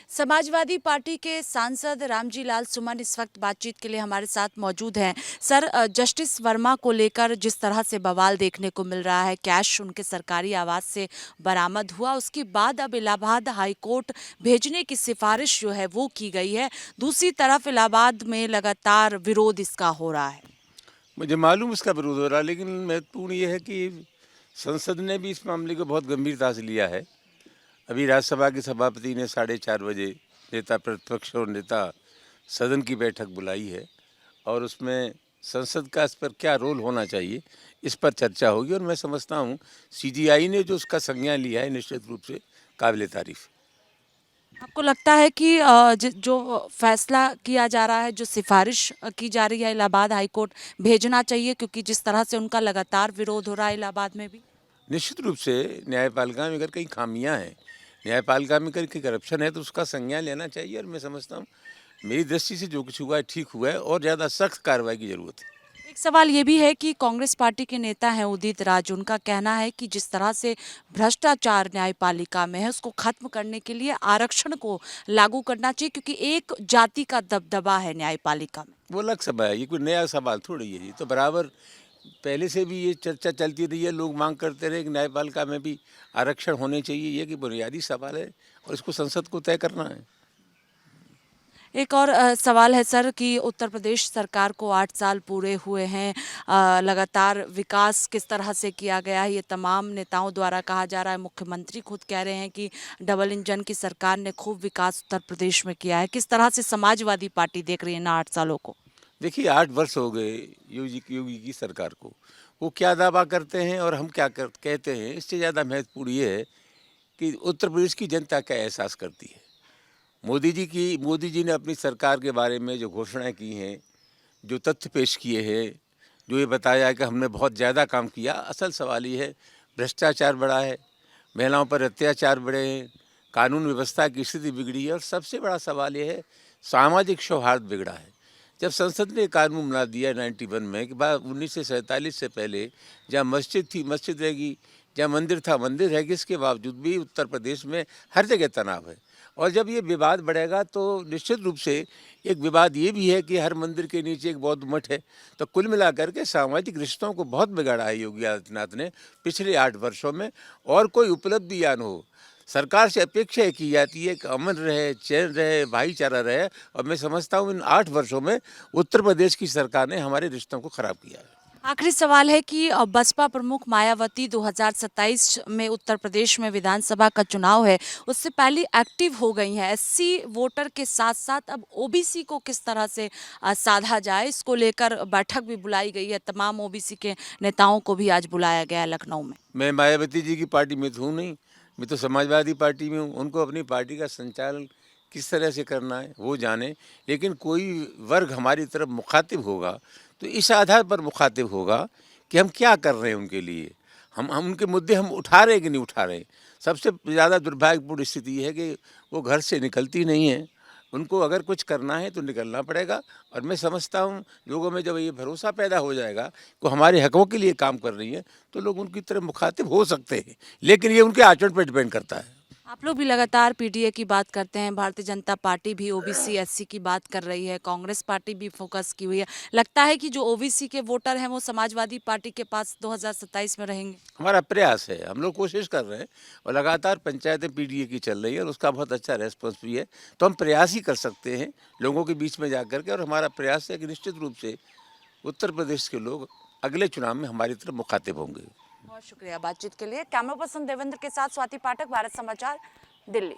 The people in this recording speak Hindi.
समाजवादी पार्टी के सांसद रामजी लाल सुमन इस वक्त बातचीत के लिए हमारे साथ मौजूद हैं। सर, जस्टिस वर्मा को लेकर जिस तरह से बवाल देखने को मिल रहा है, कैश उनके सरकारी आवास से बरामद हुआ, उसके बाद अब इलाहाबाद हाई कोर्ट भेजने की सिफारिश जो है वो की गई है। दूसरी तरफ इलाहाबाद में लगातार विरोध इसका हो रहा है। मुझे मालूम इसका विरोध हो रहा है, लेकिन महत्वपूर्ण ये है कि संसद ने भी इस मामले को बहुत गंभीरता से लिया है। अभी राज्यसभा के सभापति ने 4:30 बजे नेता प्रतिपक्ष और नेता सदन की बैठक बुलाई है और उसमें संसद का इस पर क्या रोल होना चाहिए, इस पर चर्चा होगी। और मैं समझता हूँ सीजीआई ने जो उसका संज्ञान लिया है निश्चित रूप से काबिल तारीफ। आपको लगता है कि जो फैसला किया जा रहा है, जो सिफारिश की जा रही है, इलाहाबाद हाई कोर्ट भेजना चाहिए, क्योंकि जिस तरह से उनका लगातार विरोध हो रहा है इलाहाबाद में भी? निश्चित रूप से न्यायपालिका में अगर कहीं खामियां हैं, न्यायपालिका में कहीं करप्शन है, तो उसका संज्ञान लेना चाहिए। और मैं समझता हूँ मेरी दृष्टि से जो कुछ हुआ है ठीक हुआ है और ज़्यादा सख्त कार्रवाई की ज़रूरत है। एक सवाल ये भी है कि कांग्रेस पार्टी के नेता हैं उदित राज, उनका कहना है कि जिस तरह से भ्रष्टाचार न्यायपालिका में है, उसको खत्म करने के लिए आरक्षण को लागू करना चाहिए, क्योंकि एक जाति का दबदबा है न्यायपालिका में। वो अलग सवाल है, ये कोई नया सवाल थोड़ी है। ये तो बराबर पहले से भी ये चर्चा चलती रही है, लोग मांग करते रहे कि न्यायपालिका में भी आरक्षण होने चाहिए। ये कि बुनियादी सवाल है और इसको संसद को तय करना है। एक और सवाल है सर कि उत्तर प्रदेश सरकार को 8 साल पूरे हुए हैं। लगातार विकास किस तरह से किया गया है, ये तमाम नेताओं द्वारा कहा जा रहा है। मुख्यमंत्री खुद कह रहे हैं कि डबल इंजन की सरकार ने खूब विकास उत्तर प्रदेश में किया है। किस तरह से समाजवादी पार्टी देख रही है ना 8 सालों को? देखिए, 8 वर्ष हो गए योगी की सरकार को। वो क्या दावा करते हैं और हम क्या कहते हैं, इससे ज़्यादा महत्वपूर्ण ये है कि उत्तर प्रदेश की जनता क्या एहसास करती है। मोदी जी ने अपनी सरकार के बारे में जो घोषणाएं की हैं, जो तथ्य पेश किए हैं, जो ये बताया है कि हमने बहुत ज़्यादा काम किया। असल सवाल ये है, भ्रष्टाचार बढ़ा है, महिलाओं पर अत्याचार बढ़े हैं, कानून व्यवस्था की स्थिति बिगड़ी है और सबसे बड़ा सवाल ये है, सामाजिक सौहार्द बिगड़ा है। जब संसद ने कानून बना दिया 91 में कि बाद 1947 से पहले जहाँ मस्जिद थी मस्जिद रहेगी, जहाँ मंदिर था मंदिर रहेगी, इसके बावजूद भी उत्तर प्रदेश में हर जगह तनाव है। और जब ये विवाद बढ़ेगा तो निश्चित रूप से एक विवाद ये भी है कि हर मंदिर के नीचे एक बौद्ध मठ है। तो कुल मिलाकर के सामाजिक रिश्तों को बहुत बिगाड़ा है योगी आदित्यनाथ ने पिछले 8 वर्षों में। और कोई उपलब्धि या न हो, सरकार से अपेक्षा की जाती है कि अमन रहे, चैन रहे, भाईचारा रहे। और मैं समझता हूँ इन 8 वर्षों में उत्तर प्रदेश की सरकार ने हमारे रिश्तों को खराब किया है। आखिरी सवाल है कि बसपा प्रमुख मायावती 2027 में उत्तर प्रदेश में विधानसभा का चुनाव है, उससे पहले एक्टिव हो गई हैं। एससी वोटर के साथ साथ अब ओबीसी को किस तरह से साधा जाए, इसको लेकर बैठक भी बुलाई गई है। तमाम ओबीसी के नेताओं को भी आज बुलाया गया है लखनऊ में। मैं मायावती जी की पार्टी में तो हूँ नहीं, मैं तो समाजवादी पार्टी में हूँ। उनको अपनी पार्टी का संचालन किस तरह से करना है वो जाने। लेकिन कोई वर्ग हमारी तरफ मुखातिब होगा तो इस आधार पर मुखातिब होगा कि हम क्या कर रहे हैं उनके लिए, हम उनके मुद्दे हम उठा रहे हैं कि नहीं उठा रहे। सबसे ज़्यादा दुर्भाग्यपूर्ण स्थिति ये है कि वो घर से निकलती नहीं है। उनको अगर कुछ करना है तो निकलना पड़ेगा। और मैं समझता हूँ लोगों में जब ये भरोसा पैदा हो जाएगा कि हमारे हकों के लिए काम कर रही है, तो लोग उनकी तरफ मुखातिब हो सकते हैं। लेकिन ये उनके आचरण पर डिपेंड करता है। आप लोग भी लगातार पीडीए की बात करते हैं, भारतीय जनता पार्टी भी ओबीसी एससी की बात कर रही है, कांग्रेस पार्टी भी फोकस की हुई है। लगता है कि जो ओबीसी के वोटर हैं वो समाजवादी पार्टी के पास 2027 में रहेंगे? हमारा प्रयास है, हम लोग कोशिश कर रहे हैं और लगातार पंचायतें पीडीए की चल रही है और उसका बहुत अच्छा रेस्पॉन्स भी है। तो हम प्रयास ही कर सकते हैं लोगों के बीच में जा कर के। और हमारा प्रयास है कि निश्चित रूप से उत्तर प्रदेश के लोग अगले चुनाव में हमारी तरफ मुखातिब होंगे। बहुत शुक्रिया बातचीत के लिए। कैमरा पर्सन देवेंद्र के साथ स्वाति पाठक, भारत समाचार, दिल्ली।